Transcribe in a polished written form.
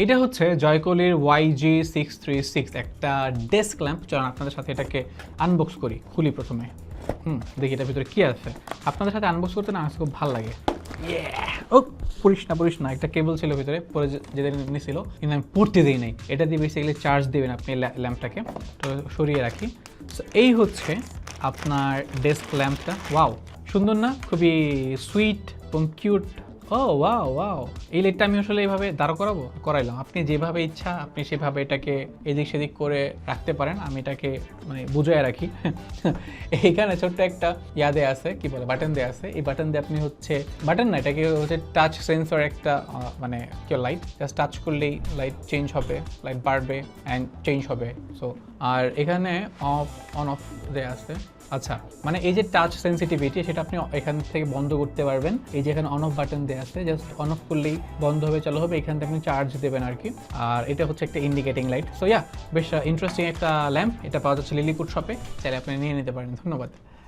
এটা হচ্ছে জয়কোলির YG636, একটা ডেস্ক ল্যাম্প। চলুন আপনাদের সাথে এটাকে আনবক্স করি, খুলি প্রথমে। দেখি এটার ভিতরে কি আছে। আপনাদের সাথে আনবক্স করতে না আমার খুব ভালো লাগে। ও পড়িস না, একটা কেবল ছিল ভিতরে, পরে যেটা নিয়েছিল কিন্তু আমি পড়তে দিই নাই। এটা দিয়ে বেসিক্যালি চার্জ দেবেন আপনি ল্যাম্পটাকে। তো সরিয়ে রাখি। সো এই হচ্ছে আপনার ডেস্ক ল্যাম্পটা। ওয়াও, সুন্দর না? খুবই সুইট এবং কিউট। ও ওয়াও ওয়াও, এই লাইটটা আমি আসলে এইভাবে দাঁড় করাইলাম। আপনি যেভাবে ইচ্ছা আপনি সেভাবে এটাকে এদিক সেদিক করে রাখতে পারেন। আমি এটাকে মানে বুঝায় রাখি। এইখানে ছোট্ট একটা ইয়াদে আছে, কি বলে, বাটন দেওয়া আছে। এই বাটন দিয়ে আপনি হচ্ছে, বাটন না, এটাকে হচ্ছে টাচ সেন্সর একটা মানে কি লাইট, জাস্ট টাচ করলেই লাইট চেঞ্জ হবে, লাইট বাড়বে অ্যান্ড চেঞ্জ হবে। সো আর এখানে অন অফ দেওয়া আছে। আচ্ছা, মানে এই যে টাচ সেন্সিটিভিটি সেটা আপনি এখান থেকে বন্ধ করতে পারবেন। এই যে এখানে অন অফ বাটন দেওয়া আছে, জাস্ট অন অফ করলেই বন্ধ হবে, চালু হবে। এখান থেকে আপনি চার্জ দেবেন আর কি। আর এটা হচ্ছে একটা ইন্ডিকেটিং লাইট। সো বেশ ইন্টারেস্টিং একটা ল্যাম্প। এটা পাওয়া যাচ্ছে লিলিপুট শপে, চাইলে আপনি নিয়ে নিতে পারেন। ধন্যবাদ।